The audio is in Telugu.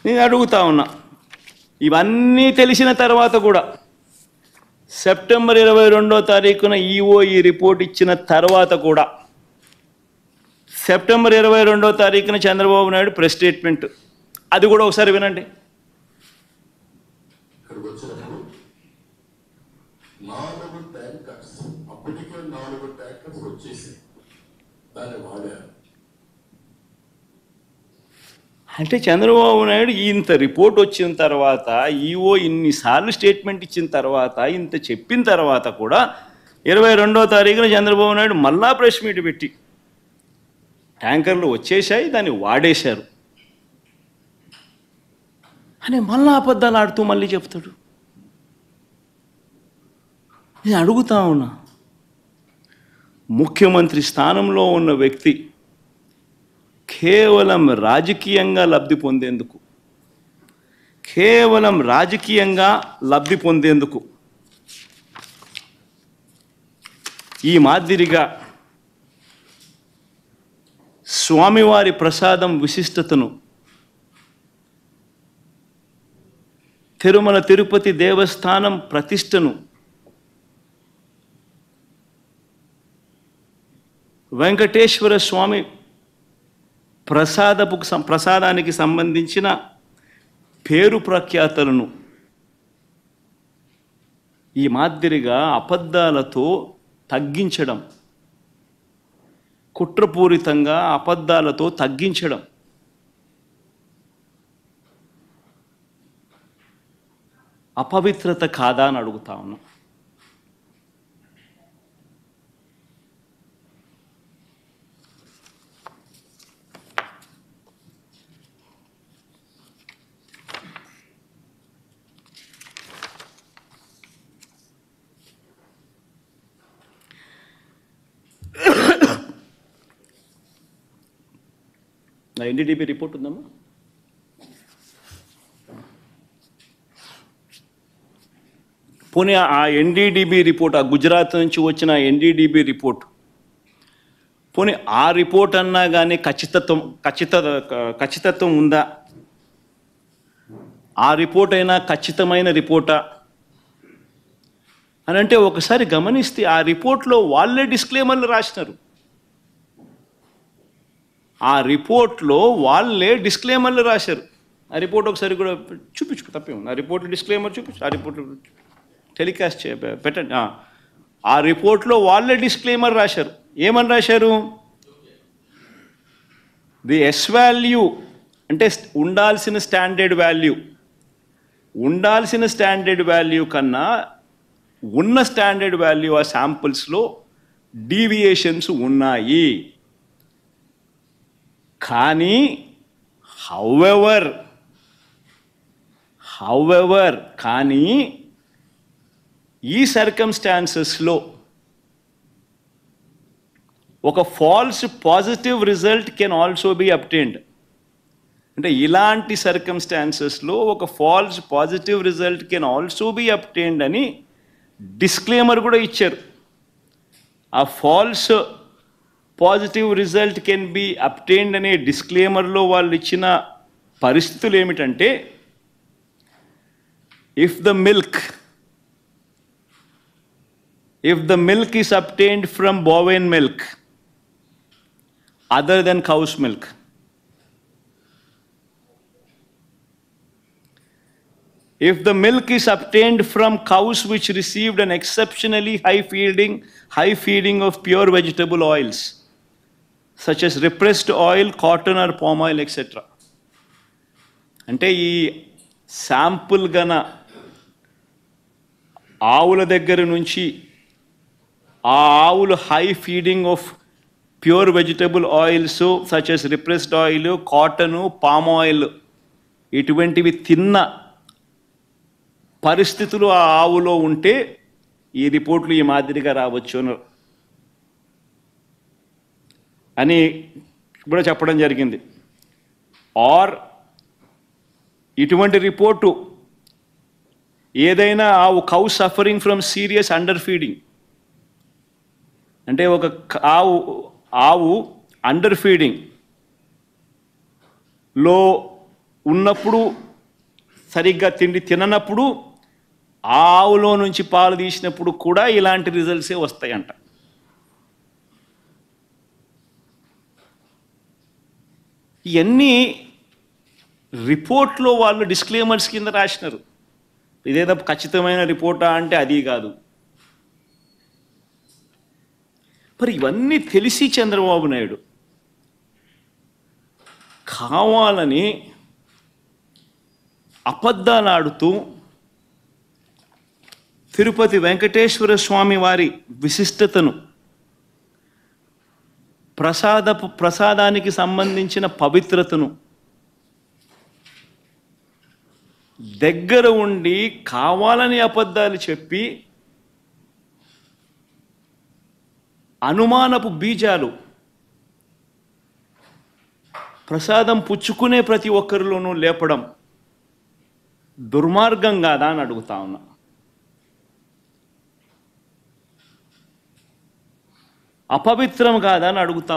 నేను అడుగుతా ఉన్నా, ఇవన్నీ తెలిసిన తర్వాత కూడా సెప్టెంబర్ 22వ తారీఖున ఈఓ ఈ రిపోర్ట్ ఇచ్చిన తర్వాత కూడా సెప్టెంబర్ 22వ తారీఖున చంద్రబాబు నాయుడు ప్రెస్ స్టేట్మెంట్, అది కూడా ఒకసారి వినండి. అంటే చంద్రబాబు నాయుడు ఇంత రిపోర్ట్ వచ్చిన తర్వాత, ఈఓ ఇన్నిసార్లు స్టేట్మెంట్ ఇచ్చిన తర్వాత, ఇంత చెప్పిన తర్వాత కూడా 22వ తారీఖున చంద్రబాబు నాయుడు మళ్ళా ప్రెస్ మీట్ పెట్టి ట్యాంకర్లు వచ్చేసాయి, దాన్ని వాడేశారు అని మళ్ళా అబద్ధాలు ఆడుతూ మళ్ళీ చెప్తాడు. నేను అడుగుతా ఉన్నా, ముఖ్యమంత్రి స్థానంలో ఉన్న వ్యక్తి కేవలం రాజకీయంగా లబ్ధి పొందేందుకు ఈ మాదిరిగా స్వామివారి ప్రసాదం విశిష్టతను, తిరుమల తిరుపతి దేవస్థానం ప్రతిష్టను, వెంకటేశ్వర స్వామి ప్రసాదానికి సంబంధించిన పేరు ప్రఖ్యాతలను ఈ మాదిరిగా అబద్ధాలతో తగ్గించడం, కుట్రపూరితంగా అబద్ధాలతో తగ్గించడం అపవిత్రత కాదా అని అడుగుతా ఉన్నా. నా ఎన్డీడీబీ రిపోర్ట్ ఉందమ్మా, పోనీ ఆ ఎన్డీడీబీ రిపోర్ట్, ఆ గుజరాత్ నుంచి వచ్చిన ఎన్డీడీబీ రిపోర్ట్, పోనీ ఆ రిపోర్ట్ అన్నా కానీ ఖచ్చితత్వం ఉందా? ఆ రిపోర్ట్ అయినా ఖచ్చితమైన రిపోర్టా అని అంటే ఒకసారి గమనిస్తే ఆ రిపోర్ట్లో వాళ్ళే డిస్క్లైమర్లు రాసినారు. ఆ రిపోర్ట్లో వాళ్ళే డిస్క్లైమర్లు రాశారు. ఆ రిపోర్ట్ ఒకసారి కూడా చూపించు, తప్పే ఉంది. ఆ రిపోర్ట్లో డిస్క్లైమర్ చూపించు, ఆ రిపోర్ట్ టెలికాస్ట్ పెట్టండి. ఆ రిపోర్ట్లో వాళ్ళే డిస్క్లైమర్ రాశారు. ఏమని రాశారు? ది ఎస్ వాల్యూ అంటే ఉండాల్సిన స్టాండర్డ్ వాల్యూ కన్నా ఉన్న స్టాండర్డ్ వాల్యూ ఆ శాంపుల్స్లో డీవియేషన్స్ ఉన్నాయి. కానీ హౌవెవర్ కానీ ఈ సర్కమ్స్టాన్సెస్లో ఒక false positive result can also be obtained. అంటే ఇలాంటి సర్కమ్స్టాన్సెస్లో ఒక false positive result can also be obtained అని డిస్క్లైమర్ కూడా ఇచ్చారు. ఆ false positive result can be obtained అనే డిస్క్లైమర్లో వాళ్ళు ఇచ్చిన పరిస్థితులు ఏమిటంటే, if the milk is obtained from bovine milk other than cow's milk, if the milk is obtained from cows which received an exceptionally high feeding of pure vegetable oils such as repressed oil, cotton or palm oil, etc. అంటే ఈ శాంపుల్ గన ఆవుల దగ్గర నుంచి ఆ ఆవులు high feeding of pure vegetable oils such as repressed oil, cotton, palm oil ఇటువంటివి తిన్న పరిస్థితులు ఆ ఆవులో ఉంటే ఈ రిపోర్ట్లు ఈ మాదిరిగా రావచ్చు అని కూడా చెప్పడం జరిగింది. ఆర్ ఇటువంటి రిపోర్టు ఏదైనా cow suffering from serious under feeding, అంటే ఒక ఆవు అండర్ ఫీడింగ్ లో ఉన్నప్పుడు సరిగ్గా తిండి తిననప్పుడు ఆవులో నుంచి పాలు తీసినప్పుడు కూడా ఇలాంటి రిజల్ట్సే వస్తాయంట. ఇవన్నీ రిపోర్ట్లో వాళ్ళు డిస్క్లైమర్స్ కింద రాసినారు. ఇదేదో ఖచ్చితమైన రిపోర్టా అంటే అది కాదు. మరి ఇవన్నీ తెలిసి చంద్రబాబు నాయుడు కావాలని అబద్ధాలు ఆడుతూ తిరుపతి వెంకటేశ్వర స్వామి వారి విశిష్టతను, ప్రసాదానికి సంబంధించిన పవిత్రతను దగ్గర ఉండి కావాలని అబద్ధాలు చెప్పి అనుమానపు బీజాలు ప్రసాదం పుచ్చుకునే ప్రతి ఒక్కరిలోనూ లేపడం దుర్మార్గం కాదా అని అడుగుతా ఉన్నా. అపవిత్రం కాదా అని అడుగుతా